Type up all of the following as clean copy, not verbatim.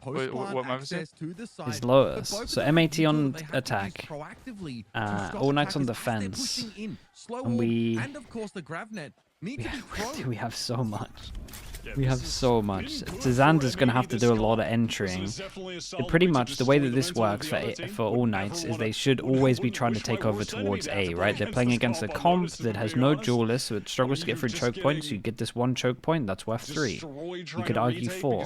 What map is it? It's Lotus. So M80 on attack, All Knights on defense, and we have so much. We have so much. Zizander's going to have to do a lot of entering. Pretty much the way that this works for All Knights is they should always be trying to take over towards A, right? They're playing against a comp that has no duelist, so it struggles to get through choke points. You get this one choke point, that's worth 3. You could argue 4.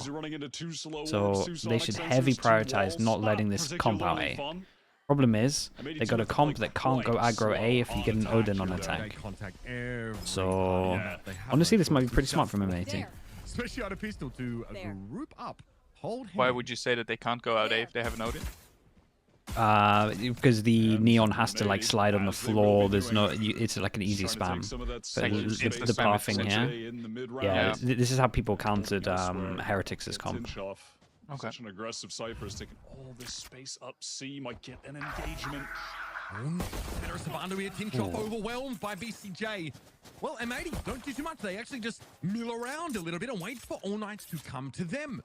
So they should heavy prioritize not letting this comp out A. Problem is, they got a comp that can't go aggro A if you get an Odin on attack. So honestly, this might be pretty smart from M80. Especially out of pistol to group up. Why would you say that they can't go out A if they have an Odin? Because the Neon has to like slide on the floor. There's no, it's like an easy spam. But the pathing here, yeah, this is how people countered Heretics' comp. Okay. Such an aggressive Cypher is taking all this space up C, might get an engagement. Overwhelmed by BCJ. Well, M80 don't do too much. They actually just mill around a little bit and wait for All Knights to come to them.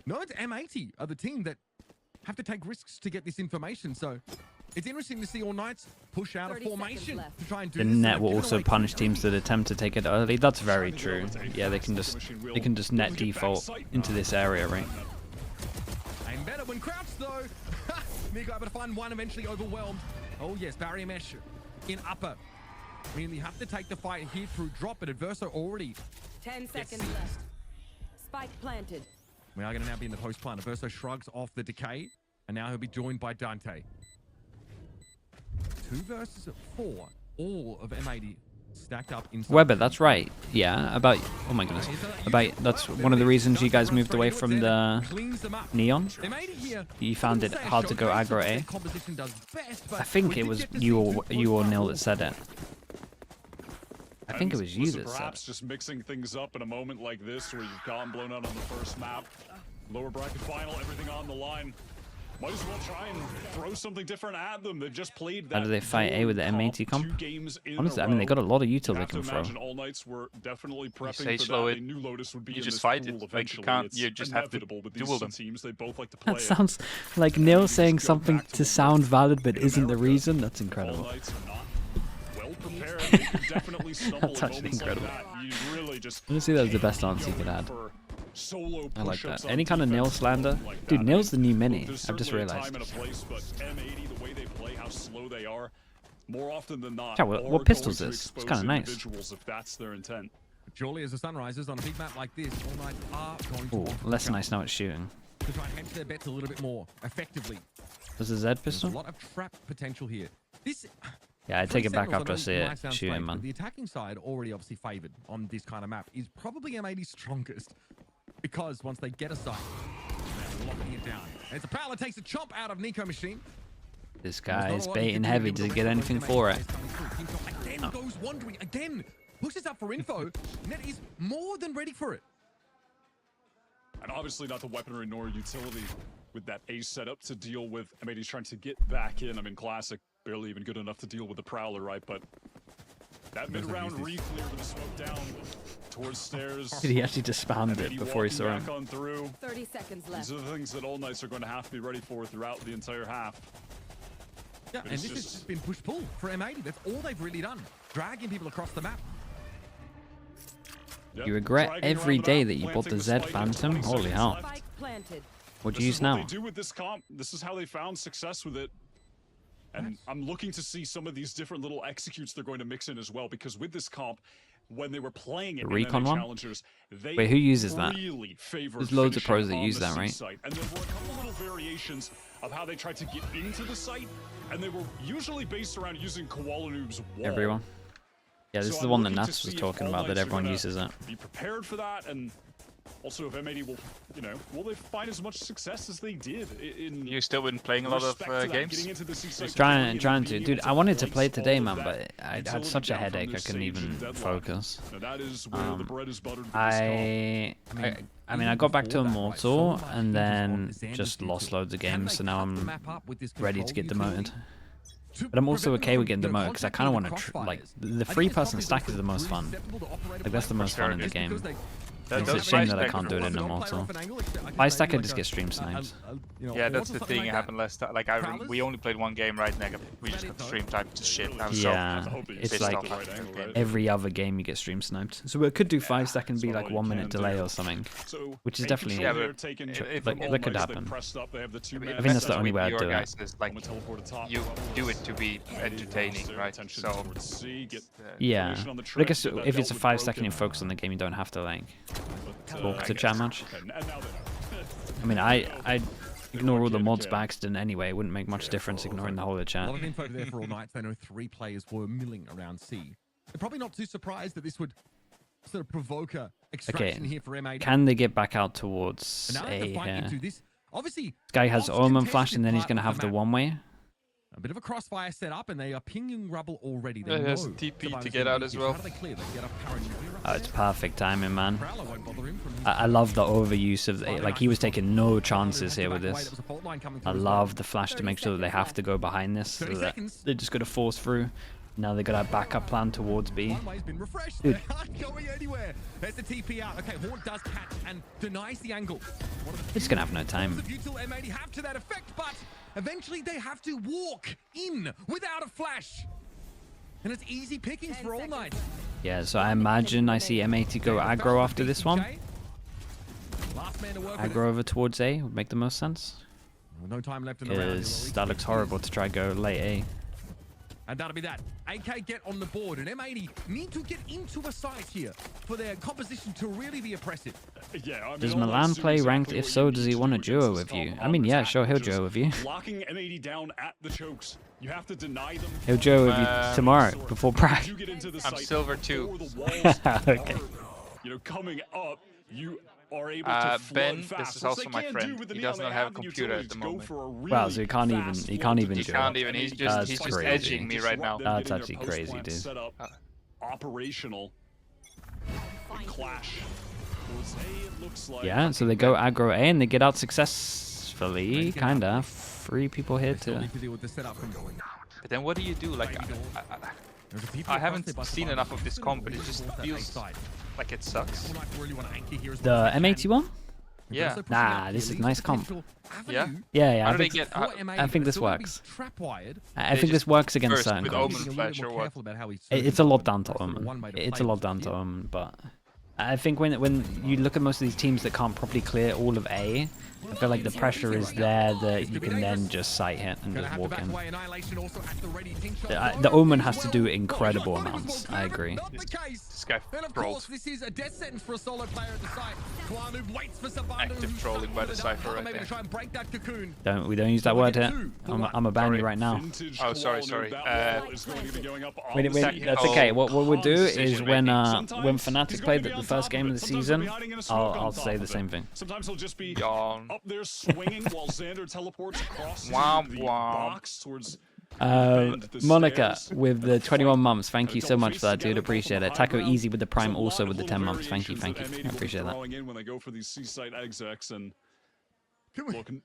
No, it's M80 are the team that have to take risks to get this information. So it's interesting to see All Knights push out a formation to try and do the this. net will also punish teams that attempt to take it early. That's very true. Yeah, they can just net default into this area, right? Aim better when crouched though. Nico able to find one, eventually overwhelmed. Oh yes, barrier mesh in upper. I mean, you have to take the fight here through drop, but Adverso already 10 seconds left. Spike planted. We are going to now be in the post plant. Adverso shrugs off the decay, and now he'll be joined by Dante. 2 versus 4. All of M80 stacked up inside. Weber, that's right. Yeah, about, oh my goodness. That's one of the reasons you guys moved away from the Neon. You found it hard to go aggro A. I think it was you or Nil that said it. I think it was you that said it. Perhaps just mixing things up in a moment like this where you've gotten blown out on the first map. Lower bracket final, everything on the line. Might as well try and throw something different at them. They've just played that. How do they fight A with the M80 comp? Honestly, I mean, they got a lot of util they can throw. All Knights were definitely prepping say for slow that. it. They knew Lotus would be You in just this fight pool it. Like, eventually. you can't. It's You just have to inevitable with duel these them. teams. They both like to play That sounds like Nil saying something to sound valid but isn't the reason. That's incredible. All Knights are not well prepared. They can definitely stumble That's in actually moments like incredible. that. You really just Honestly, that was the best answer you could add. Solo I like push-ups that. on Any kind of Nil defense, slander? like Dude, that. Nil's the new mini. There's I've just certainly a realized. time and a place, but M80, the way they play, how slow they are, more often than not. Yeah, what pistol's this? It's kind of nice. If that's their intent. Surely as the sun rises on a big map like this, All Knights are going to Ooh, want less nice now it's shooting. to try and hedge their bets a little bit more effectively. Was it Z There's a pistol? lot of trap potential here. This Yeah, I take it back Sentinels, after I know see might it sound shooting, strange, but man. The attacking side already obviously favored on this kind of map is probably M80's strongest because once they get a site, they're locking it down. And it's a Prowler takes a chomp out of Nico Machine. This guy is baiting heavy to get anything for it. Again goes wandering again, pushes up for info. Net is more than ready for it. And obviously not the weaponry nor utility with that A setup to deal with. M80's trying to get back in. I mean, Classic barely even good enough to deal with the Prowler, right? But that mid-round re-clear with the smoke down towards stairs. Did he actually just spammed it before he saw him? On through. 30 seconds left. These are the things that All Knights are going to have to be ready for throughout the entire half. Yeah, and this has just been push-pull for M80. That's all they've really done. Dragging people across the map. Yep. You regret Dragging every around the day map, that you bought planting the Z spike in Phantom? 20 Holy seconds hell. left. Spike planted. What'd This you is use what now? they do with this comp. This is how they found success with it. And I'm looking to see some of these different little executes they're going to mix in as well, because with this comp, when they were playing it The in Recon NA one? Challengers, they Wait, who uses that? really favored There's loads of finishing pros that on use the that, C right? site. And there were a couple little variations of how they tried to get into the site, and they were usually based around using Koala Noob's wall. Everyone? Yeah, this So is the I'm one that looking to Nats was see if talking All about, that Knights are everyone gonna uses it. Be prepared for that, and also if M80 will, you know, will they find as much success as they did in? You still been playing a lot of games? Getting into the C site, Trying and to. being Dude, able I wanted to place play today, all man, of but that I had utility such a down from headache I this couldn't Sage even and Deadlock. focus. Now that is where the bread is buttered with this comp. I mean, I got back to Immortal and then just lost loads of games, so now I'm ready to get demoted. But I'm also okay with getting demoted because I kind of want to, like, the 3-person stack is the most fun. Like, that's the most fun in the game. That, It's a those shame five that I stack- can't do it in Not Immortal. player off an angle, I can Five say stacker like just a- get stream sniped. Yeah, that's or the something thing. like It that. happened last time. Like we only played one game, right? Nega. We just got stream typed to shit. I was Yeah, so it's pissed like off after that game. every other game you get stream sniped. So we could do 5 second be that's like all you 1 minute can delay do. or something. So Which is A definitely- control Yeah, there, but taken if from it- all that could Knights, they happen. pressed up, they have the two If men I think that's the messes only with way I'd your do it. guys is like Moment teleport to top. you do it to be entertaining, Their right? attention So towards C, get Yeah, information on the but I guess trip, get that if it's a dealt 5 with second you broken. focus on the game, you don't have to like But, talk I to guess. chat much. okay, and now they know. I mean, I ignore all the mods by accident anyway. It wouldn't make much difference ignoring the whole of the A chat. lot of info there for all nights. They know 3 players were milling around C. They're probably not too surprised that this would sort of provoke a extraction here for M80. Can they get back out towards And now they have A to fight here? into this. Obviously, This guy has often Omen flash contested and then he's part going to of have the map. one-way. A bit of a crossfire set up, and they are pinging rubble already. They Yeah, there's know TP Survivor's to get gonna out be as here. well. How do they clear? They get up paranoia up Oh, it's there. perfect timing, man. Prowler won't bother him from his I love the overuse of the, like he was taking no chances here with Back away, this. there was a fault line coming I through as well. love the flash to make sure that they have to go behind this. So 30 that seconds. they're just going to force through. Now they got a backup plan towards B. One way's been refreshed. Dude. They aren't going anywhere. There's the TP out. Okay, Horn does catch and denies the angle. One of the It's going to have no time. The Butyl M80 have to that effect, but eventually they have to walk in without a flash. And it's easy pickings for all night. Yeah, so I imagine I see M80 go aggro after this one. Last man to work with Aggro over towards A would make the most sense. it. No time left in the round. Because that looks horrible to try go late A. And that'll be that. AK get on the board, and M80 need to get into a site here for their composition to really be oppressive. Yeah, I mean, Does all Milan Knights do play exactly ranked? If what so, you does need he to want to do duo against with you? this I mean, yeah, attack, sure, he'll which is duo with you. Locking M80 down at the chokes. You have to deny them. He'll duo with you Um, tomorrow before You Pride. get into the I'm site silver before too. the walls Okay. are, you know, coming up. You are able to Ben, flood this fast, is which also they my can friend. do with the He neon does they not have a and the computer at utilities the to go moment. for a Wow, so really he can't even- fast he flow can't to even the do He it. can't even. He's just That's he's just crazy. edging me right now. Disrupt them, That's getting actually their crazy, post-plant dude. set up, operational. Big clash. It looks like Yeah, so they go aggro A and they get out successfully, kinda. 3 people here Still to... need to deal with the setup from But then what do you do? Like, There's a TP I across haven't there by seen Survivor. enough of this comp, but it just Towards that A feels side. like it sucks. All Knights really want to anchor here as The well as they M80 can. one? They're Yeah. also pushing Nah, out this here, is leads nice to comp. potential Yeah? avenue Yeah, How I do they think, get? for M80, I think but this still gonna be works. trap-wired. I think just this works against first certain with comps. Omen Being a flash little or more what? careful about how he It's a serves lot them. down to That's the one Omen. way to It's play a lot this down to here. Omen, but I think when you look at most of these teams that can't properly clear all of A, I feel like the pressure is there that you can then just sight hit and Gonna just have to walk back in. away. Annihilation also at the ready. Ting shot The low Omen as has to well. do Oh, incredible shot thought it was amounts. more I clever. agree. Not the case. This guy And of trolled. course, this is a death sentence for a solo player at the site. Kwanu waits for Sabando. Active who's trolling stuck by with the dark Cypher cover, right maybe there. to try and break that cocoon. We don't use that word here. I'm a ban you Sorry. right now. Vintage Oh, sorry, Kwanu, sorry. that wall is going to be going up on Wait, the side. that's okay. What we'll do is Decision when making. when Sometimes he's Fnatic going played to be the on first top game of of it. the Sometimes he'll season, be hiding in a smoke on I'll top say of the it. same thing. Sometimes he'll just be Yawn. up there swinging while Xander teleports across Womp the womp. box towards the Monica stairs. with the 21 months. Thank you so Double much face for that, dude. together, Appreciate it. high Taco ground. Easy with the Prime, There's a also lot with the of 10 little months. Thank you, variations thank you. that M80 I appreciate will be that. throwing in when they go for these seaside execs and Can we- looking.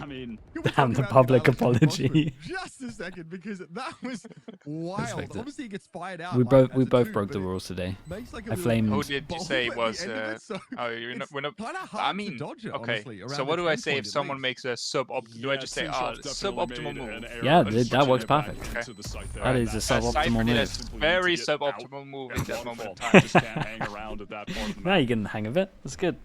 I mean, Can we Damn, talk the about public annihilation apology. for just a second, because that was wild. Respect it. Obviously, he gets fired out. We like, both as we a both two, broke but the it rules today. makes like a I little flamed- Who did you bulb say at the was? end of it, so Oh, you're not. it's We're not. kinda hard I to mean, dodge it, okay. honestly, around So the what do I 10 say point if at someone least. makes a sub-optimal? Do I just say, Tin oh, Shop's definitely suboptimal made an move? error Yeah, by dude, that works switching it perfect. back into the site there. That is a Cypher suboptimal did a move. Simply very need to get out suboptimal move and in that one moment fall. of time. Just can't hang around at that part of the Now map. you're getting the hang of it. That's good.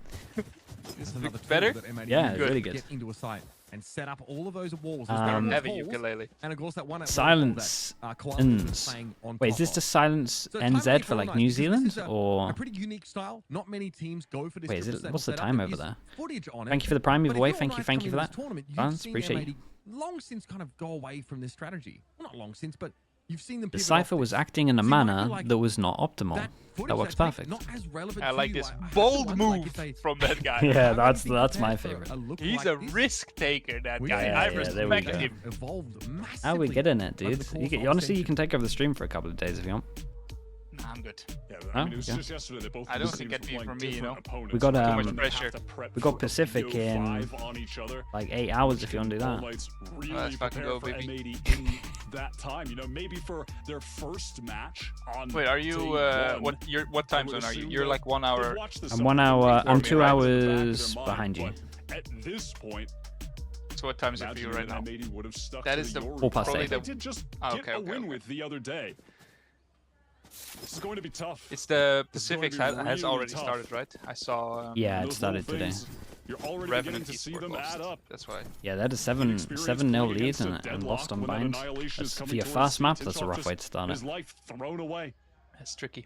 This is another tool Better? that M80 Yeah, uses really to good. Get into a site and set up all of those walls. Heavy ukulele. And of course that one at Silence Ns. Wait, is this to silence So time NZ for for like all New night, because Zealand this is or? a pretty unique style. Not many teams go for this. Wait, is triple it? settle What's the setup. time There over is there? footage on it. Thank you for the Prime But either if way. you're Thank you, Knights thank you for coming that. into this tournament, you've Vance, seen appreciate you. M80 long since kind of go away from this strategy. Well, not long since, but you've seen them. The pivot off Cypher was this. acting in a So you might manner feel like that was not optimal. that footage That works that's, like, perfect. not as relevant I to like you. this I have to bold wonder, like, move if they from that guy. Yeah, have that's anything my prepared for favorite. look He's like a this. risk taker, that We- guy. Yeah, I yeah, there we respect go. him. Evolved massively. How are we getting it, over dude? the course of Honestly, you Ascension. can take over the stream for a couple of days if you want. Nah, I'm good. Yeah, Oh, I mean, it was yeah. just yesterday that both I these don't think teams it'd be were for playing me, you know. different opponents. We got, Too um, much Too much pressure. we got Pacific in on each other. like 8 hours if you want to do All that. Knights really Let's fucking prepare go, for baby. M80 in that time. You know, maybe for their first match on. Wait, are you day one, what time I would zone are you? assume You're that like 1 hour. they've watched the I'm 1 summer hour. league I'm me, 2 right? hours behind you. But at this point, So what time is it for you imagine right now? M80 would have stuck That to is the Yoru 4 past probably 8. they did just Oh, get okay, a okay, win okay. with the other day. This is going to be tough. It's the This is going Pacifics to be has really already tough. started, right? I saw Yeah, it Those started little today. things, You're already Revenant beginning to see Esport them add lost. up. That's why. Yeah, they had a Inexperienced 7-0 playing lead against a and deadlock lost on when that bind. annihilation is For coming your towards first map, Tintoff, that's a rough just way to start it. his life thrown away. That's tricky.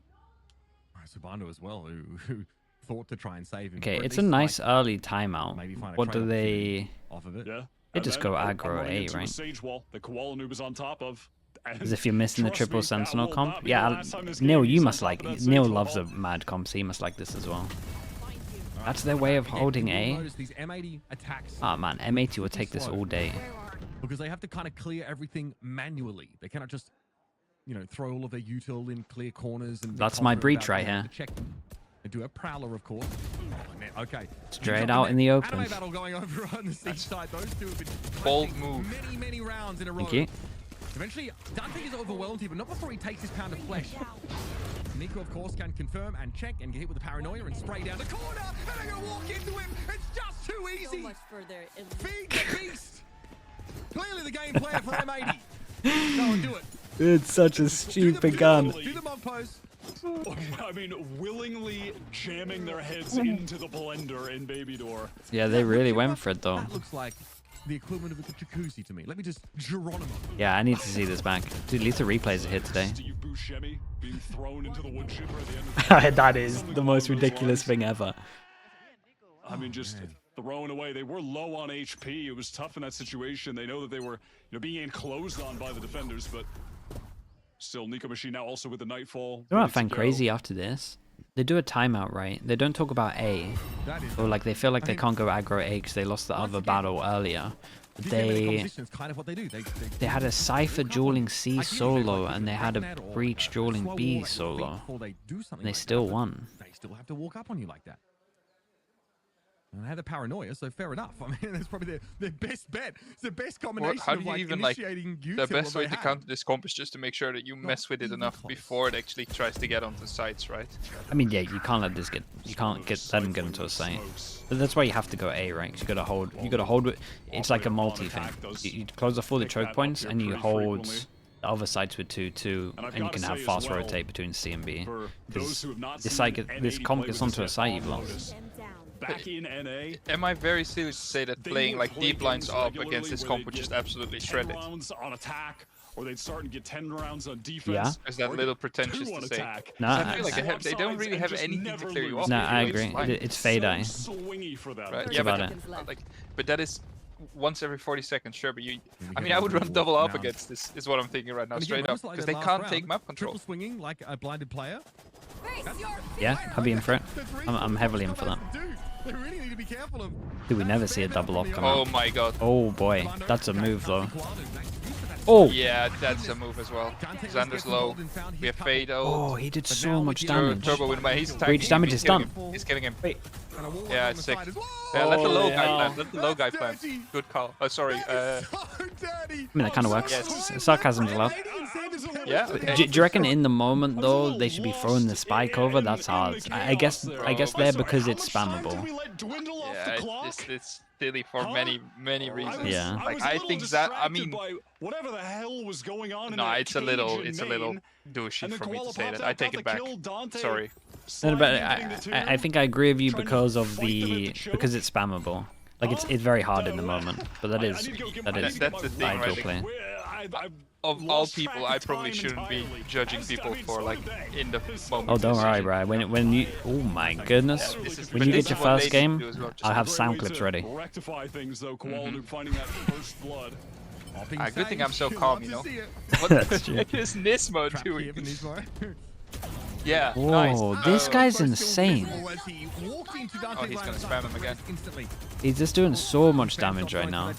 Subando as well, who thought to try and save him. Okay, or at it's a least, nice like, early timeout. maybe find a What do trade they... off of it. Yeah. They And just then go I'm aggro running A, into a right? Sage wall that Koala Noob is on top of. As if you're missing the Trust triple me, that sentinel will comp. not be the Yeah, last time this Neil, game you is must on like... top of that Neil Sage loves wall. a mad comp, so he must like this as well. Alright, That's their way of again, holding you will A. notice these M80 attacks Ah, man, M80 will take this all day. because they have to kind of clear everything manually. They cannot just, you know, throw all of their util in clear corners and. be That's my confident breach about right being able here. to check them. They do have Prowler, of course. Oh, man, okay. Straight out in the open. Anime battle going over on the siege side. Those two have been Bold clashing move. many rounds in a row. Thank you. Eventually, Dante is overwhelmed here, but not before he takes his pound of flesh. Nico, of course, can confirm and check and get hit with the paranoia and spray down the corner. And they're going to walk into him. It's just too So easy. much for their elite. Feed the beast. Clearly the game plan for M80. Go and do it. It's such a Do the stupid gun. Do the mug pose. I mean, willingly jamming their heads into the blender in Baby Door. Yeah, they really Whichever- went for it, though. That looks like the equivalent of a jacuzzi to me. Let me just Geronimo. Yeah, I need to see this back. Dude, Lethal Replay's a hit today. Steve Buscemi being thrown into the wood chipper at the end of the That is Something the most along those ridiculous lines. thing ever. I mean, just thrown away. They were low on HP. It was tough in that situation. They know that they were, being enclosed on by the defenders, but still, Nico Machine now also with the Nightfall. You know what I ready to find go. crazy after this? They do a timeout, right? They don't talk about A. That is Or like they feel like I they mean, can't go aggro A because they lost the once other again, battle earlier. But this M80 they competition is kind of what they do. they had a Cypher walk up on dueling you. C Ideally, solo like, and they had a backnet or Breach a dueling slow B wall at your feet solo. before they do something And they like still that, but won. They still have to walk up on you like that. And they had the paranoia, so fair enough. I mean, that's probably their best bet. It's the best combination how do of you like even, like, initiating The util best that way they to have. counter this comp is just to make sure that you mess with it even enough close. before it actually tries to get onto the sites, right? I mean, yeah, you can't let this get, you can't let them get into a site. But that's why you have to go A, right? 'Cause you gotta hold with, it's like a multi thing. You close off all the choke points and you hold the other sites with 2-2, and you can have fast rotate between C and B. Because this comp gets onto a site, you've lost. Them down. Back in NA. Am I very serious to say that They playing would like play deep lines games up regularly against this where comp they'd would get just absolutely 10 shred it? rounds on attack, or they'd start and get 10 rounds on defense. Yeah. Is that or little get pretentious 2 on to say? attack. No, I feel like Swap they don't sides really and have just anything to never clear you lose. off. No, It's I really agree. fine. It's fade eye. So swingy for them. Right? That's Yeah, but, about seconds left. like, but that is once every 40 seconds, sure. But you, we I get mean, I would another run double up now. against this. Is what I'm thinking right now, And again, straight up, almost like because that they last can't round, take map control. Triple swinging like a blinded player. Face your Yeah, I'll be in for it. I'm heavily in for that. They really need to be careful of. Do we never see a double off come Oh out? my god. Oh boy, that's a move though. Oh! Yeah, that's a move as well. Xander's low. We have Fade out. Oh, he did so much damage. Turbo with my. He's tanking. Breach damage He's is killing done. him. He's killing him. Wait. Yeah, it's sick. Yeah, let the low guy yeah. plant. Let the low guy plant. Good call. Oh, sorry. I mean, that kind of works. Yes. Sarcasm's allowed. Yeah. Do you reckon in the moment though they should be throwing the spike over? That's hard. I guess there because it's spammable. Yeah, it's silly for many reasons. Yeah. Like I think that. I mean, whatever the hell was going on. no, it's a little douchey for me to say that. I take it back. Sorry. No, but I think I agree with you because it's spammable. Like it's very hard in the moment, but that is That's the thing, ideal right? play. Of all people, I probably shouldn't be judging people for like in the moment. Oh, don't worry, bro. When you, oh my goodness, when you get your first game, I'll have sound clips ready. Rectify things though, Koala Noob finding that first blood. Good thing I'm so calm, you know. What That's true. is Nismo doing? Yeah, Whoa, nice. this guy's insane. Oh, he's gonna spam him again. He's just doing so much damage right now.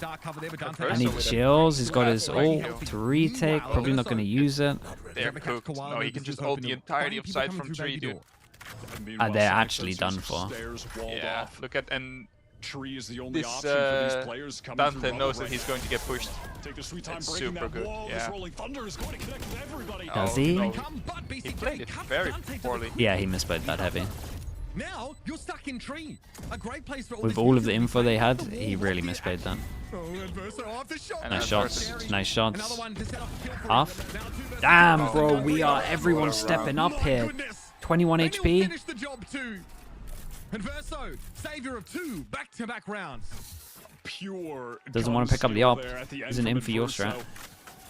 And he chills. He's got his ult to retake. Probably not going to use it. They're cooked. No, he can just ult the entirety of side from 3, dude. They're actually done for. Yeah, look at and Tree is the only this option for these players coming Dante through knows rubber that he's right going to get pushed. now. Take their sweet time It's breaking super that good, wall. yeah. This rolling thunder is going to connect with everybody. Does Oh, he? no. He played it very poorly. Yeah, he misplayed that heavy. Now you're stuck in tree. A great place for With all of the info they had, he really misplayed that. And Nice then shots. versus- Nice shots. Another one to set up the kill for Off. him. Now 2 versus Damn, 1. bro, we are everyone stepping up My here. goodness. 21 And he'll HP. finish the job too. And Verso, savior of 2 back-to-back rounds. Pure Doesn't wanna gun pick up the skill op. there at the end He's an from in for your Inverso. strat.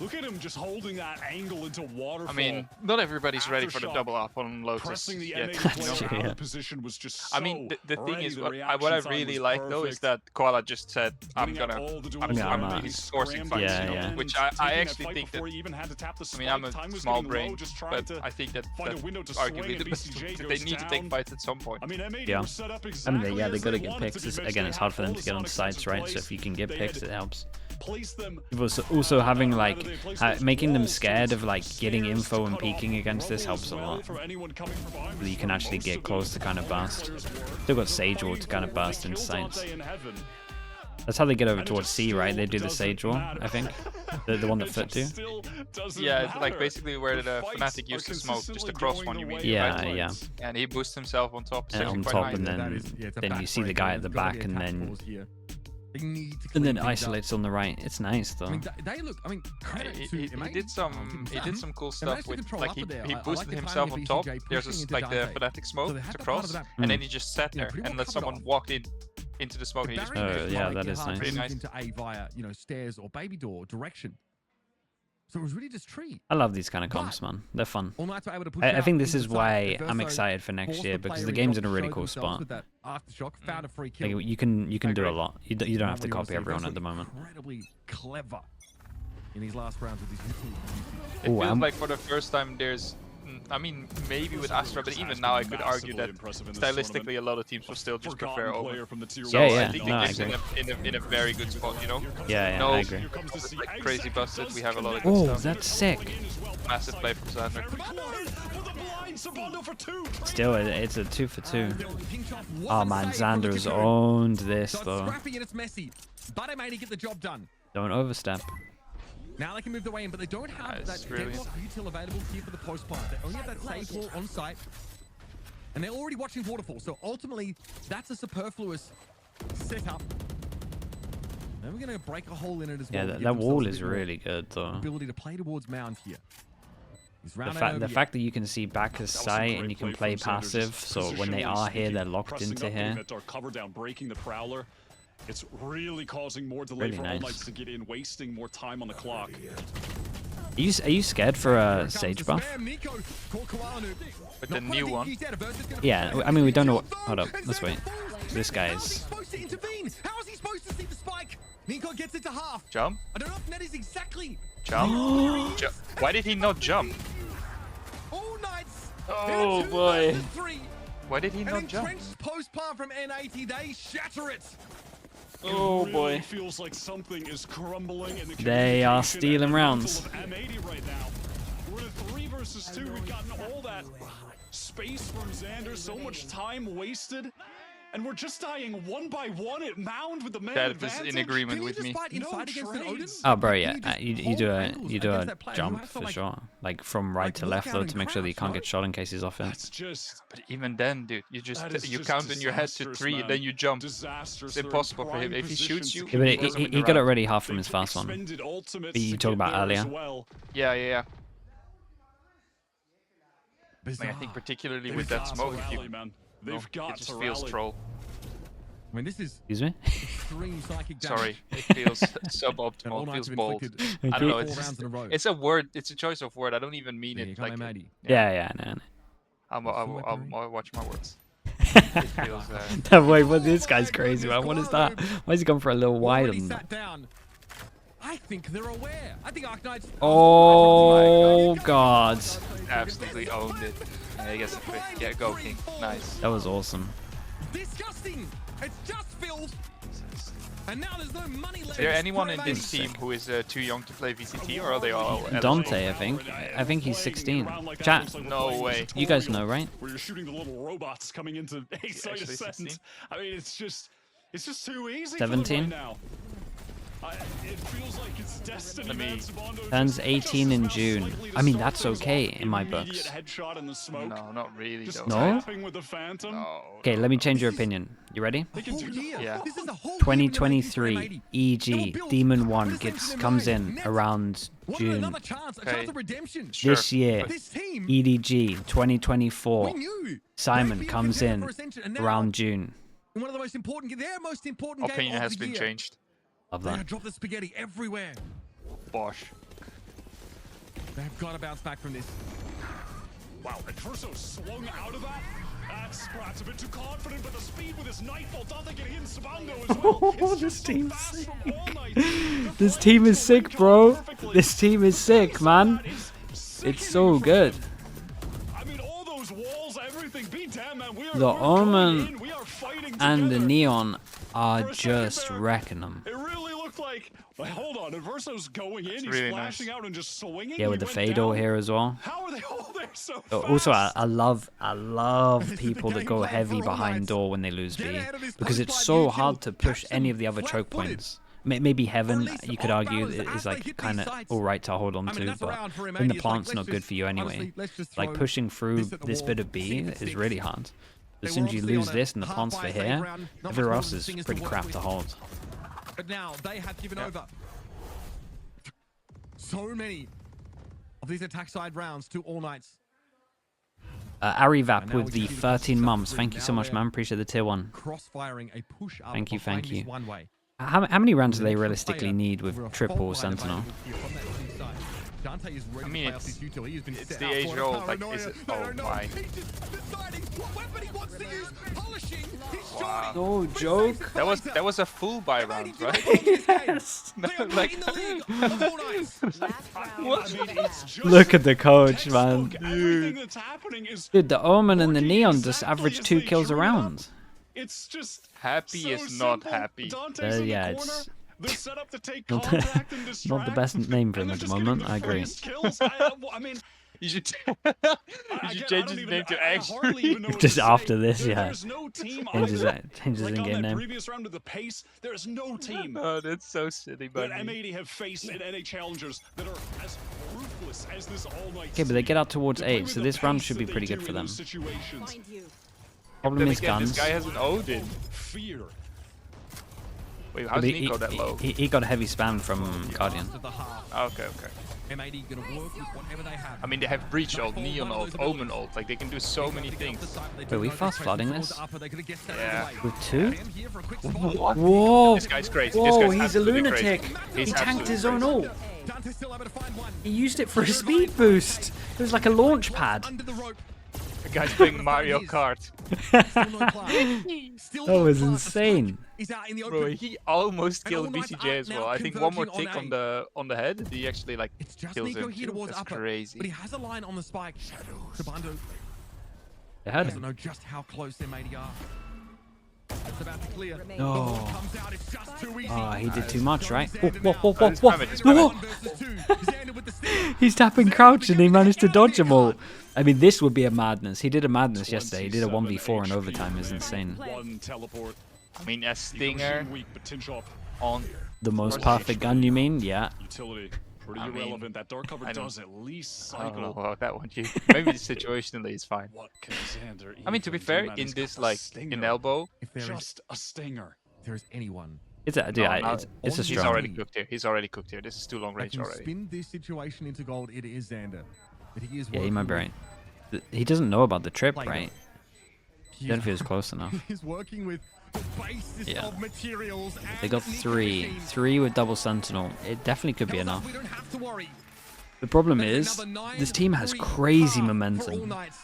Look at him just holding that angle into waterfall. I mean, not everybody's ready for the Aftershock. double up on Lotus Pressing the yet. M80 you player know? true, out yeah. of position was just so I mean, the thing ready. is, The what reaction I time really was like though is perfect. that Koala just said, I'm Getting out gonna, all the duels I'm, Yeah, I'm I'm really out. forcing fights, Yeah, you know? yeah. Which Taking I that actually fight think that, before he even had to tap the I mean, I'm spike. Time a was small getting brain, low, just trying but to I think that find a window to that's swing, arguably and the best, BCJ that they goes need to take down. fights at some point. I mean, M80 Yeah. were set up I mean, exactly yeah, they as gotta they get wanted picks. to be. Again, it's hard for them to get on All the sites, right? Sonics So if you can get they picks, had it helps. placed them It was also having like making them scared of like getting info and peeking against this helps a lot. You can actually get close to kind of burst. Still got Sage Wall to kind of burst into sights. That's how they get over towards C, right? They do the Sage Wall, I think. The one that Foot do. Yeah, it's like basically where the Fnatic used to smoke, just the cross one you mean. Yeah, right? yeah. And he boosts himself on top. It's And actually on quite top, nice. and then you see the guy at the back, and then isolates on the right. It's nice I though. mean, they look. I mean, credit to He M80. did some cool stuff managed to with control like up he, there. he I like boosted the himself timing on of top. BCJ There's pushing a, into like the Dante. Fnatic smoke So they had to that part cross, of that and then he just sat you know, there pretty and well let covered someone off. walk in into the smoke. The And he just barrier is yeah, like that you is hard to nice. move Nice. into A via stairs or baby door direction. So it was really just tree. I love these kind of comps, man. They're fun. All Knights were able to push I out think this into is the side. why But I'm Verso excited for next forced year the because player the in game's top in a to really show cool themselves spot. with that aftershock, found a free kill. Like you can do agree. a lot. You don't have to Now, what copy do you everyone wanna at the see? moment. Incredibly clever in these last rounds with his utility. It Ooh, feels like for the first time there's, I mean, maybe with Astra, but even now I could argue that stylistically a lot of teams will still just prefer Omen. So Yeah, I think no, I it gives in a very good spot, you know? Yeah, No, I agree. it's like crazy busted. We have a lot of good Oh, stuff. that's sick. Massive play from Xander. Still, it's a 2 for 2. Oh Oh man, Xander's owned this So it's though. scrappy and it's messy, but M80 get the job done. Don't overstep. Now they can move the way in, but they don't have Nice, that brilliant. deadlock util available here for the post plant. They only have that save wall on site, and they're already watching waterfall. So ultimately, that's a superfluous setup. Then we're gonna break a hole in it as well. Yeah, to that, give that themselves wall a bit is more really good though. ability to play towards Mound here. He's The, rounding fact over the yet. fact that you can see back his sight and you can play passive, so when they are here, they're locked into here. Cover down, breaking the prowler. It's really causing more delay Really for nice. All Knights to get in, wasting more time on the clock. Are you scared for Here a comes Sage the buff? spam. Nico caught Koala noob. But Not the quite new think one. he's dead. Versus gonna Yeah, play. I mean we don't know what. Shot though, Hold up, and let's wait. Xander This falls. guy How is he is. supposed to intervene? How is he supposed to see the spike? Nico gets it to half. Jump? I don't know if that is exactly. Jump? Why did he not jump? All Knights. Oh, in a 2 boy. versus 3. Why did he An not jump? entrenched post plant from N80. They shatter it. Oh It boy. really feels like something is crumbling in the They are communication stealing and the rounds. mental of M80 right now. We're in a 3 versus 2. We've gotten all that space from Xander, so much time wasted. And we're just dying one by one at Mound with the man That is advantage. in agreement Can you with just me. fight inside against an Odin? trades. Oh, bro, Can yeah, you just you hold do angles a against that player? You jump have to, for like, sure, like from right to look left out though, and to make sure that you crouch, can't get shot in case he's off it. That's just But even then, dude, you just That is you just count in your head to disastrous, 3 and man. then you jump. disastrous. It's impossible for him. If he shoots you, Yeah, but doesn't win he the got it round. ready half from his fast one. You talked about earlier. Yeah. Bizarre. Like, I think particularly with that smoke, if you, They've it got just to feels rally. troll. I mean, this is Excuse me. extreme psychic damage. Sorry, it feels And all suboptimal. It Knights feels have bold. inflicted I don't know. 4 It's rounds in a row. it's a word. It's a choice of word. I don't even mean There you it go, like. M80. Yeah, no. I'll watch my words. It feels. No, wait, but this guy's crazy, man. What is that? Why is he going for a little wide Already on sat that? down. I think they're aware. I think Arc Knights. Oh god. absolutely owned it. Yeah, I guess yeah, go King. Nice. That was awesome. Disgusting. It's just filth. And now there's no money left. Is there anyone in this team who is too young to play VCT, or are they all eligible? Dante, I think. I think he's 16. Chat. No way. You guys know, right? Where you're shooting the little robots coming into a site Actually ascent. 16? I mean, it's just too easy 17? for them right now. It feels like it's destiny, man. Sabando Turns just 18 in about June. slightly to I mean, start that's things okay off. in my Immediate books. headshot in the smoke. No, not really. Just Though. tapping with the Phantom. No. Okay, let me change your opinion. You ready? A whole year. Yeah. This is a whole 2023 year EG Demon 1 comes in around June. Another chance, a chance of redemption. Sure. This year, This team, EDG we 2024 knew Simon they'd be a comes contender in for Ascension, and now, around June. in one of the most important, their most important game Opinion of has the been year. changed. Love They that. have dropped the spaghetti everywhere. Bosh. They've got to bounce back from this. Wow, and Verso swung out of that. That's perhaps a bit too confident, but the speed with his nightfall, Dante getting in Sabando as well. It's This just so team's fast sick. from all night. They're This playing team to is win sick, count bro. perfectly. This team is sick, man. That is It's sickening so from good. them. I mean, all those walls, everything. Be damn, man. The we're Omen going in. We are fighting and the together. Neon are For a second just there, wrecking them. It really looked like, hold on, and Verso's going in. He's really flashing nice. out and just swinging. Yeah, with He the went Fado down. here as well. How are they all there so Also, fast? I love This is people the that go gameplay heavy for all behind nights. door when they lose Get B, ahead of this because it's post-fight so view hard kill. to push Catch any them of the other choke flat-footed. points. Maybe Heaven, least you could off argue, balance is as they like hit kind these of sites. alright to hold on I mean, to, that's but around for then the M80. It's like, plant's let's not good just- for you anyway. honestly, let's just Like throw pushing through this at the this wall, bit of see B if it is sticks. really hard. They As soon were as you obviously lose on a this and the half plant's for bias here, round. Not much everywhere more else than is singers to pretty work crap with. to hold. But now they have given over. So many of these attack side rounds to All Knights. Arivap now with we the can see the 13 push months. up Thank you so now much, they're man. Appreciate the tier 1. Cross-firing a push up. Thank you, behind thank you. this one way. How many rounds do An they extra realistically player need over a with triple fault line Sentinel? available here from that C side. Dante is ready I mean, to play off it's- this utility. He's been it's set the out age for it. old, like, Paranoia. is it- They oh don't know. my. He's just deciding what weapon he wants to use. Polishing. He's Wow. shooting. No joke. That was a full buy round, right? Yes. They are like- in the league of All Knights. Last round What? of the I mean, it's half. just Look at the coach, textbook. man. Everything that's happening is Dude, the Omen and the working Neon just exactly average as 2 they kills a drew it up. round. It's just Happy so is not simple. happy. Dante's in the Yeah, corner. it's They're set up to take not the- contact and distract. not the best name for him and at the they're just moment, getting I agree. freest Kills. I mean, You should I you should get- I change don't his even- name to I Ash. hardly even know what Just to after say. this, yeah. There's no team Changes either. changes Like on in-game that name. previous round with the pace, there's no team Oh, that's so silly, that buddy. M80 have faced in NA challengers that are as ruthless as this all-night. Okay, but they get out towards They play 8, with so the this round pace should that be they pretty do good for in them. those situations. Find you. Problem Then is again, guns. this guy has an Odin. Fear. Wait, how's But Nico that low? he got a heavy spam from Guardian. Of the half. Okay, okay. M80 gonna work with whatever they have. I mean, they have Breach ult, Neon ult, Omen ult. Like, they can do so many things. Wait, we fast flooding this? Yeah. With 2? What? Whoa! This guy's crazy. Whoa, this guy's he's a absolutely lunatic. Crazy. He He's tanked his own absolutely ult. Dante's still able to find one. He used it for a speed boost. It was like a launch pad. Under the rope. crazy. The guy's playing Mario Kart. Still no plan. Still That no was plan. insane. He's out in the Bro, open. he almost And killed All Knights BCJ are as well. now I think one more converging tick on on the head, he actually like It's just kills Nico him. here too. towards That's upper. crazy. But he has a line on the spike. Sabando They had doesn't him. know just how close M80 are. It's about to clear. Remain. The No. wall comes out. It's just too easy. Oh, he did too much, right? Xander Whoa, now. whoa, whoa, Just whoa, spam it, just whoa. spam One versus two. Xander with the steal. He's tapping crouch and he managed to dodge them all. I mean, this would be a madness. He did a madness yesterday. He did a 1v4 in overtime. Is insane. One teleport. I mean, a stinger Weak, but Tinchop on. The most perfect gun, you mean? Yeah. utility. Pretty I mean, irrelevant. That dark cover I don't- does at least I don't know cycle. about that one. Maybe situationally is fine. What can Xander I mean, to be even do, fair, man? in He's this got a like stinger. in elbow, If there is, Just a stinger. if there is anyone It's a, dude, No, no, it's a he's he's strong. already cooked here. He's already cooked here. This is too long that range can already. spin this situation into gold, it is Xander. But he is Yeah, he might be working right. He doesn't know about the trip, Player. right? with- Don't feel it's close enough. He's working with the basis Yeah. of materials. They and got Nico 3. machines. 3 with double sentinel. It definitely could be Tells us enough. We don't have to worry. The problem That is, another 9-3 this team has crazy path for All momentum. Knights.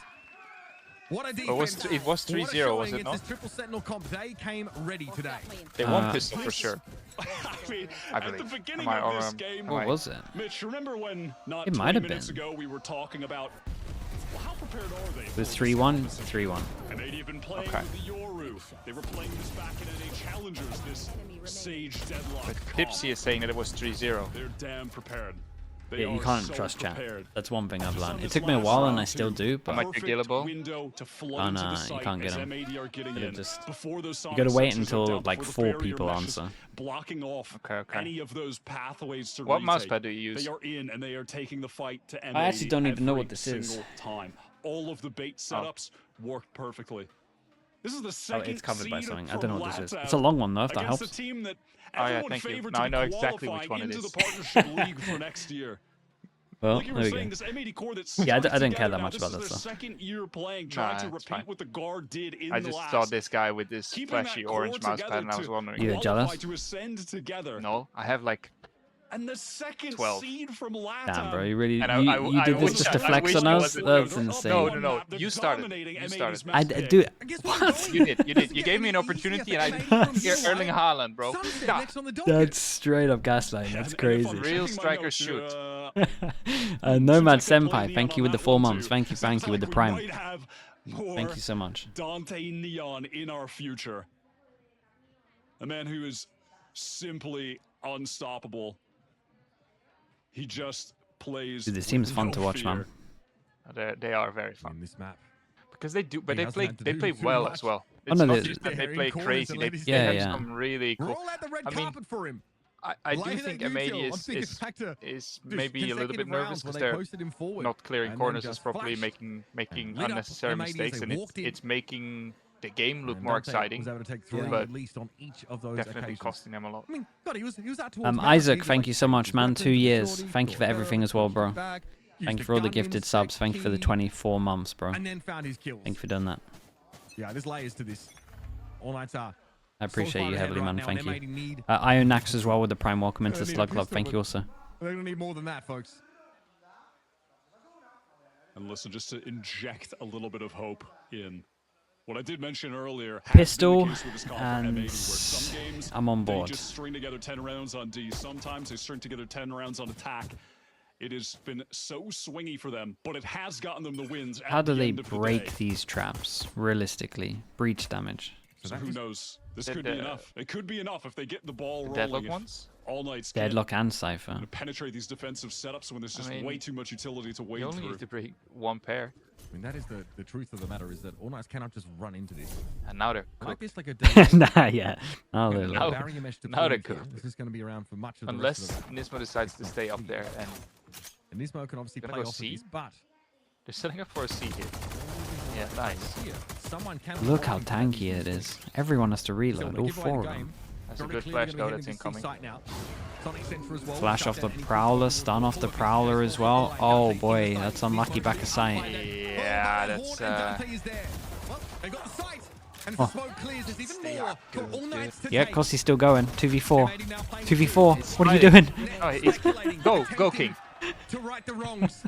What a defense. It was What a 3-0, was showing it against not? this triple sentinel comp. They came ready today. They won Uh, pistol for sure. I mean, I at the believe. beginning Am I- of or, this am- game, am What I- was it? Mitch, remember when not It 20 might have minutes been. ago we were talking about how prepared are they? It was 3-1, 3-1. M80 have been playing Okay. with the Yoru. They were playing this back in NA Challengers, this Sage Deadlock. But comp. Tipsy is saying that it was 3-0. They're damn prepared. They Yeah, you are can't so trust chat. prepared. That's one thing I've Just on learned. It this took me a last while, and round, I still do, but Might be perfect killable. window to flood Oh, into no, the you site can't get as him. M80 are getting Gotta in just- before those you gotta wait sensors are until, down, like, before the 4 barrier people mesh is answer. blocking off Okay. any of those pathways to What retake. mouse pad do you use? They are in and they are taking the fight to M80. I actually don't even know every what this is. single time. All of the bait setups worked perfectly. This is the Oh, second it's covered by seed something. I from don't know what this is. Latam It's a long one, though, if that against helps. a team that Oh, yeah, everyone thank you. favored Now to I be know exactly which qualifying one it into is. the partnership league for next year. Well, Like you there were we saying, go. this M80 core that's Yeah, I stuck don't care together that now. much This about is that their stuff. second year playing, trying to it's fine. repeat what the guard did in I the just last. saw this guy with this Keeping flashy that core orange mouse pad, together and I was to wondering. You qualify jealous? to ascend together. No, I have like. And the second 12. seed from Latam. Damn, bro, you really And you did this wish just to I flex wish on it us? wasn't That's true. insane. No. You started. You started. I do. What? You did. You gave me an opportunity, and I here Erling Haaland, bro. Sunset Nah. next on the docket. That's straight up gaslighting. That's crazy. Real striker shoot. Nomad Senpai, thank you with the 4 months. Thank you with the prime. Thank you so much. Dante Neon in our future. A man who is simply unstoppable. He just plays. Dude, this team's with fun no to watch, fear. man. They are very In fun this map. because they do, but He they hasn't play had to they do play too well much. as well. Oh, It's no, not they- just that they They're in play corners crazy. and They, let his they Yeah, have yeah. some really cool. Roll out the red I mean, carpet for him. I do Lay think that M80 neutral. I'm thinking is back to is just maybe a little bit consecutive nervous rounds where because they they're posted him forward not clearing and then corners just as properly, flashed making lit up unnecessary M80 as they mistakes, and walked in. it's making the game look And more Dante exciting, was able to take 3 but at least on each of those definitely occasions. costing them a lot. I mean, God, he was out towards Isaac, Matt, thank you so much, man. right 2 into the years. shorty, Thank you for got everything her, as well, pushed bro. back, used Thank you the for all the gun gifted in subs. Thank you for the key, 24 months, bro. and then found his kills. Thank you for doing that. Yeah, there's layers to this. All nights are. I appreciate you heavily, man. Thank you. Need, Ionax as well with the prime. Welcome into the need a Slug Club. pistol, Thank you but- also. they're gonna need more than that, folks. And listen, just to inject a little bit of hope in what I did mention earlier. has Pistol been the case with this comp for and M80, where some games I'm on they board. just string together 10 rounds on D. Sometimes they string together 10 rounds on attack. It has been so swingy for them, but it has gotten them the wins. How at do the they end of the break day. these traps realistically? Breach damage. So who knows? This Did could be the- enough. It could be enough if they get the ball rolling. Deadlock if ones? All Night's Deadlock and Cypher. to penetrate these defensive setups when there's I just mean, way too much utility to wade You only through. need to break one pair, I mean, that is the truth of the matter is that All Nights cannot just run into this. and now they're Like cooked. this, like a Nah, yeah. Oh, they're Now- like- barrier mesh now they're deployment here. cooked. This is going to be around for much of the Unless rest of the map. Nismo decides to stay up there, and And Nismo can obviously Gonna play go off of C? this, but they're setting up for a C here. Yeah, nice. here, someone can Look how tanky it is. Everyone has to reload. All 4 of them. That's a good flash though. That's incoming. Flash off the Prowler. Stun off the Prowler as well. Oh boy, that's unlucky back of sight. Yeah, that's Oh. They are good, dude. Yeah, Kossi's still going. 2v4. 2v4. What are you doing? Oh, go King. To right the wrongs.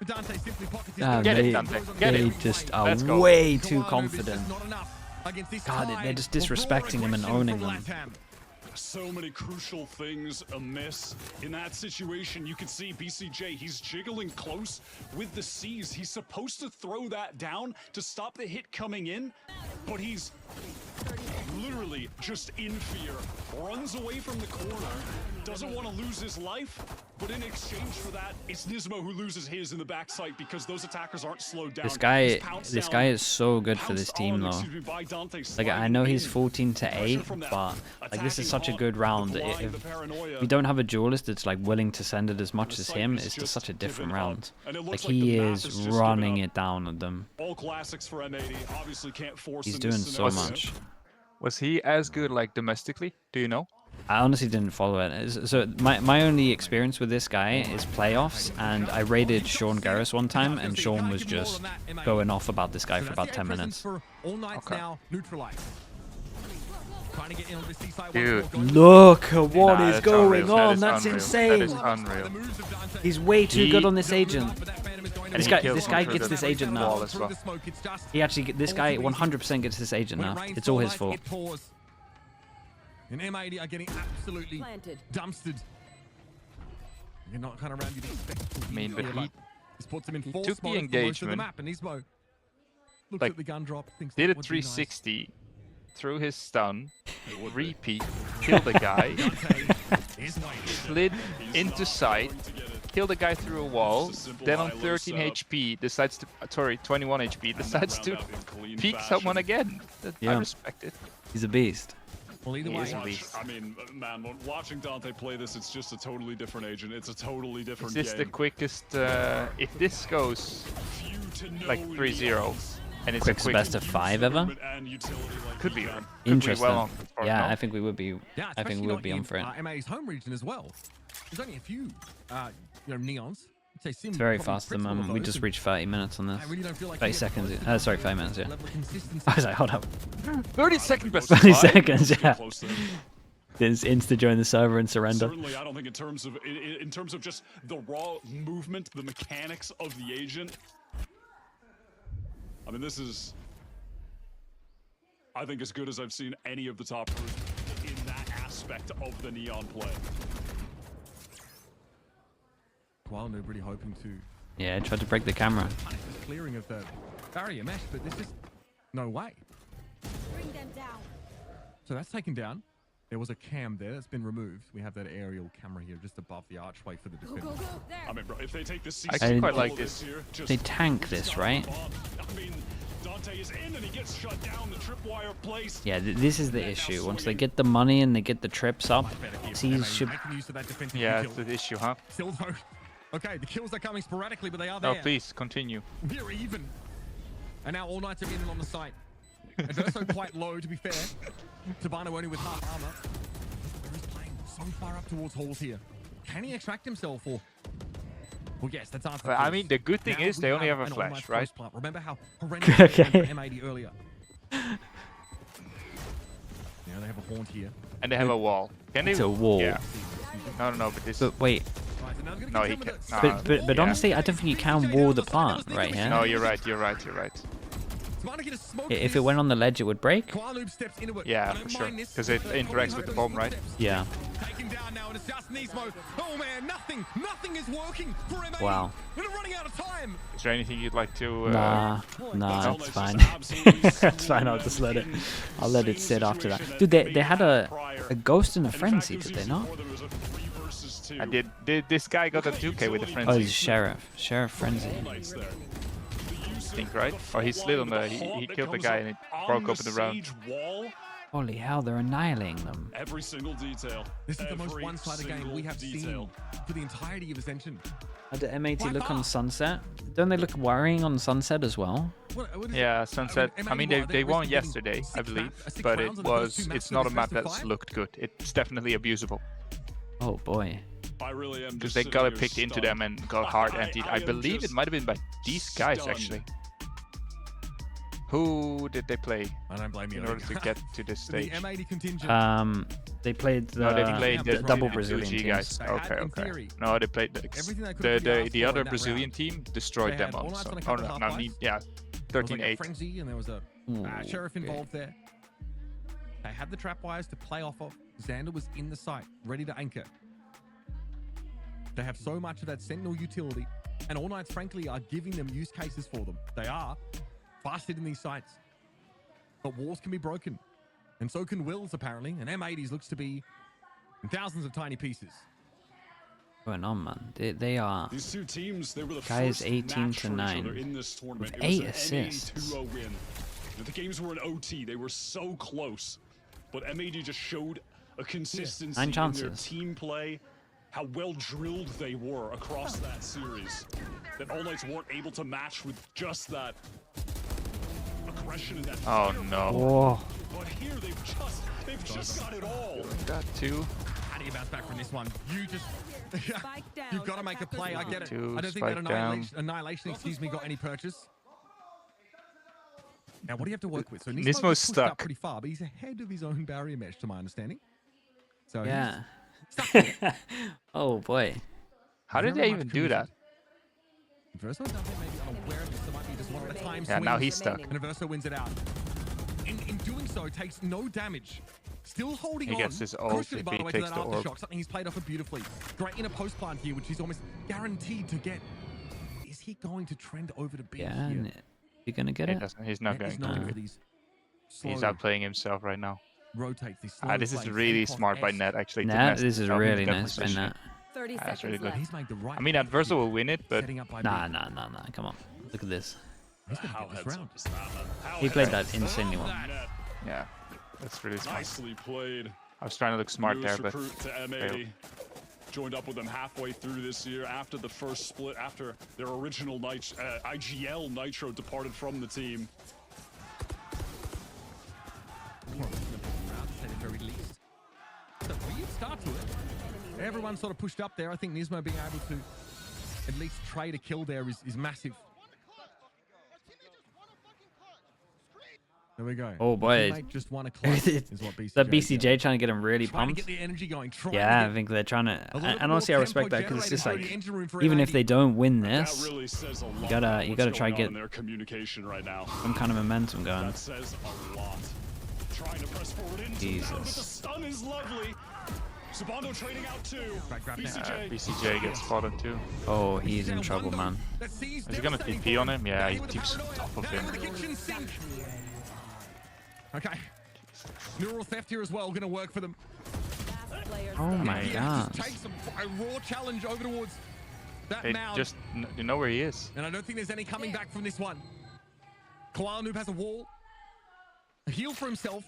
Dante simply pockets his Ah, Get it, they, Dante. Get they it. just are Let's go. way too confident. God, they're just disrespecting him and owning them. So many crucial things amiss in that situation. You can see BCJ, he's jiggling close with the C's. He's supposed to throw that down to stop the hit coming in, but he's literally just in fear, runs away from the corner, doesn't want to lose his life, but in exchange for that, it's Nismo who loses his in the backside because those attackers aren't slowed down. This guy, He's pounced this down, guy is so good for this pounced team on, though. excuse me, by Dante, Like I know he's sliding in. 14 to 8, Pressure from that but like this is attacking such a hawk, good the round. blind, If the paranoia. we don't have a duelist that's like willing to send it as much The as site him, is it's just just such a different given up. round. And it Like looks like he the map is has just given running up. it down at them. All classics for M80. Obviously can't force He's in doing this so scenario. much. Was he as good like domestically? Do you know? I honestly didn't follow it. So my only experience with this guy is playoffs, and I raided Sean Garris one time, and Sean was just going off about this guy for about 10 minutes. Okay. Dude, Look at what Nah, is that's going unreal. That on. is That's unreal. insane. That is unreal. He's way too He- good on this agent. And This he guy, kills this guy through gets the this agent now. wall as well. He actually, this guy 100% gets this agent now. It's all his fault. And M80 are getting absolutely Planted. dumpstered. You're not kind of around. You'd expect to I mean, but here, he This puts him in full took the smoke for most of the engagement, map, and Nismo looks like, at the gun drop, thinks did that a would be nice. 360 through his stun, repeat, killed the guy, slid into sight, killed the guy through a wall, then on 13 HP decides to, sorry, 21 HP, decides to peek someone again. I respect it. He's a beast. Well, either way, I mean, man, watching Dante play this, it's just a totally different agent. It's a totally different Is this game. the quickest, if this goes like 3-0, and it's Quickest a quick, best of 5 ever? could be Interesting. well on for it, Yeah, no? I think we would be. yeah, I think especially we would not be on for it. MA's home region as well. There's only a few, neons. I'd say Sim It's very probably fast at the crits all of moment. We those, just and reached 30 minutes on this. I really don't feel like 30 he gets seconds. close to Sorry, that 5 minutes. Yeah. level of consistency. I was like, hold up. 30 second best of 30 5? seconds. Yeah. Close there. It's insta join the server and surrender. Certainly, I don't think in terms of just the raw movement, the mechanics of the agent. I mean, this is, I think, as good as I've seen any of the top pros in that aspect of the Neon play. While they're really hoping to Yeah, I tried to break the camera. punish this clearing of the barrier mesh, but there's just no way. Bring them down. So that's taken down. There was a cam there that's been removed. We have that aerial camera here just above the archway for the Go, defender. go, go. There. I mean, bro, if they take the I actually quite like all this. Here, just They tank this, right? I mean, Dante is in and he gets shut down. The tripwire placed. Yeah, this is the issue. Once they get the money and they get the trips up, C's should. Making use of that defensive Yeah, kill. it's the issue, huh? Still though. Okay, the kills are coming sporadically, but they are there. No, please, continue. We're even. And now all Knights are in and on the site. Adverso quite low, to be fair. Tabano only with half armor. He's playing so far up towards halls here. Can he extract himself or? Well, yes, that's answered. But, I mean, the good thing Now is we they only have a an flash, all-night right? close plant. Remember how horrendous it was Okay. for M80 earlier? Now they have a haunt here. And they have a wall. Can they? It's a wall. Yeah. No, but this. But wait, Right, so now they're gonna No, get he some of can't. the- No. but yeah. honestly, I don't think you can wall the plant right here. No, you're right. You're right. Tabano get a smoke If it this. went on the ledge, it would break. Koaloob steps into it. Yeah, I don't for sure. mind this, 'Cause it but interacts Koaloob with the has bomb, some right? steps. Yeah. Taken down now, and it's just Nismo. Oh man, nothing is working for M80. Wow. And they're running out of time. Is there anything you'd like to? Nah, That's it's fine. absolutely It's fine. I'll just let it. I'll let it sit after that. Dude, they had a ghost and a frenzy, did they not? And did this guy got a 2K with a Oh, frenzy? he's sheriff frenzy. I think, right? Or he slid on the. He killed the guy and it broke open the round. Holy hell, they're annihilating them. Every single detail. This is the most Every one-sided game we have single seen for the entirety of Ascension. How did M80 look on Sunset? Don't they look worrying on Sunset as well? What is Yeah, it? Sunset. I mean, M80 they won risking getting yesterday, I 6 believe, six but it rounds on the first two was. maps It's of not a this map best of that's five? looked good. It's definitely abusable Oh boy. I really am. because just they sitting got it here picked into stunned. them and got hard I emptied. am I believe it just might have been by these guys stunned. actually. Who did they play I don't blame you. in order to get to this the stage? M80 contingent. They played the, No, they played the the double the Brazilian 2G teams. guys. They had, Okay, in okay. theory, No, they played everything they could the asked the for other in that Brazilian round. team destroyed They them had all. all-nights So, on a oh couple no, of no, half-lives. yeah, There was like a 13-8. frenzy and there was a sheriff involved there. They had the trap wires to play off of. Xander was in the site, ready to anchor. They have so much of that Sentinel utility, and All Knights, frankly, are giving them use cases for them. They are fast hitting these sites. But walls can be broken, and so can wills, apparently. And M80s looks to be in thousands of tiny pieces. Going on, man. They are. These two teams, they were the Guys, first 18 match to for each 9 other in this tournament. with It was 8 an assists. 2-0 win. The games were in OT. They were so close, but M80 just showed a consistency 9 in their chances. team play, how well drilled they were across that series. That All Knights weren't able to match with just that aggression and that. Oh firepower. no. Whoa. But here they've just got it all. Got two. How do you bounce back from this one? You just... Spike down. You've got to make a play. I get it. Two, I don't think that spike down. annihilation, got any purchase. Now, what do you have to work with? So Nismo's Nismo's pushed stuck. up pretty far, but he's ahead of his own barrier mesh, to my understanding. So Yeah. he's stuck. Oh boy. How did Very they much even do that? Verso does it maybe unaware of this. There might be just one at a time. Yeah, now swings, he's stuck. And Verso wins it out. In doing so, takes no damage. Still holding He on. gets his ult Crucially, if by he the way, to takes that the orb. aftershock, something he's played off of beautifully. Great in a post plant here, which he's almost guaranteed to get. Is he going to trend over to B Yeah, here? and you're gonna get He it. doesn't. He's not Net is going known to. for these He's slow outplaying himself right now. rotates, these slow This is plays, really APOS smart by esque. Net actually. to Nah, mess this is himself into really that nice by position. Nat. 30 That's seconds really good. left. He's made the right I mean, Adverso will win it, but setting up by Nah, B. nah. Come on. Look at this. He's gonna How get this heads round. up is that, man? How He played heads that insanely well. Net. yeah, that's really smart. Nicely played. I was trying to look smart Newest there, but recruit to M80. Joined up with them halfway through this year after the first split, after their original IGL Nitro departed from the team. Round, to say the very least. So weird start to it. Everyone sort of pushed up there. I think Nismo being able to at least trade a kill there is massive. There we go. Oh, boy. Teammate just won a clutch It's is what BCJ the did. BCJ trying to get him really Trying to pumped. get the energy going. Yeah, I think they're trying to, a little bit and more honestly, I respect tempo that because it's just generated like, through the engine room for even if M80. they don't win That this, really says a lot. gotta- about you what's gotta try going get on in their communication right now. some kind of momentum going. That says a lot. Trying to press forward into Jesus. now, but the stun is lovely. Sabando trading out too. Right, grab that. BCJ. BCJ gets spotted too. Oh, he's in trouble, man. Is he gonna TP on him? Yeah, he keeps on top of him. Okay. Neural theft here as well, gonna work for them. Last player Oh standing. my Yeah, god. just takes a raw challenge over towards that They mound. just you know where he is. And I don't think there's any coming back from this one. Koala Noob has a wall, a heal for himself,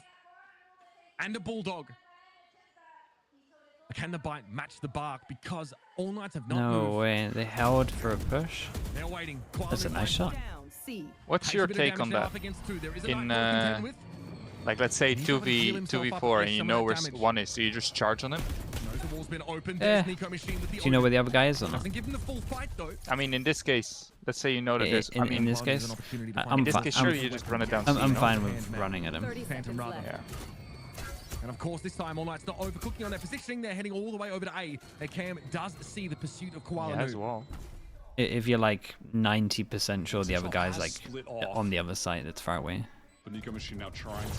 and a bulldog. Can the bite match the bark? Because All Knights have not No moved. way. They held for a push. They're waiting. Koala That's a Noob nice waiting. shot. Down, C. What's Takes your a bit of take damage on now that? up against two. There is a In, knight to contend with. Like, let's say He's having to heal 2v himself up 2v4 against and you some of know that where damage. one is, so you just charge on him. Knows the wall's been opened. Eh. There's Nico Machine with the Do you know where the other guy is or not? Doesn't give him the full fight though. I mean, in this case, let's say you know that there's. I In mean, this There's case, an opportunity to I- find I'm in this fi- case, I'm- surely you just run it down. I'm C, no? fine Hand with man. running at him. 30 Phantom seconds Brother. left. Yeah. And of course, this time All Knight's not overcooking on their positioning. They're heading all the way over to A. Cam does see the pursuit of Koala Yeah, as Noob. well. If you're like 90% sure the other Central guy's has like split off. on the other side, that's far away. But Nico Machine now trying to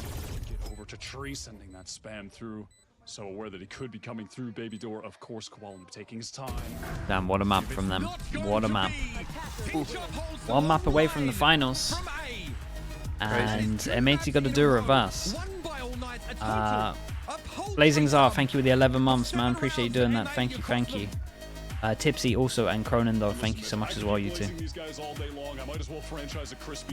get over to Tree, sending that spam through. So aware that he could be coming through Baby Door. Of course, Koala taking his time. Damn, what a map It's from them. not going What a to map. be. Pinch up holds the One map away from the line finals. from A. And M80 got to do a reverse. Won by All Knights, a total uphold Blazing Czar, by thank you with the 11 months, man. Appreciate you doing that. Thank you, thank you. Tipsy also and Cronendog, thank you so much as well, you two. These guys all day long. I might as well franchise a crispy.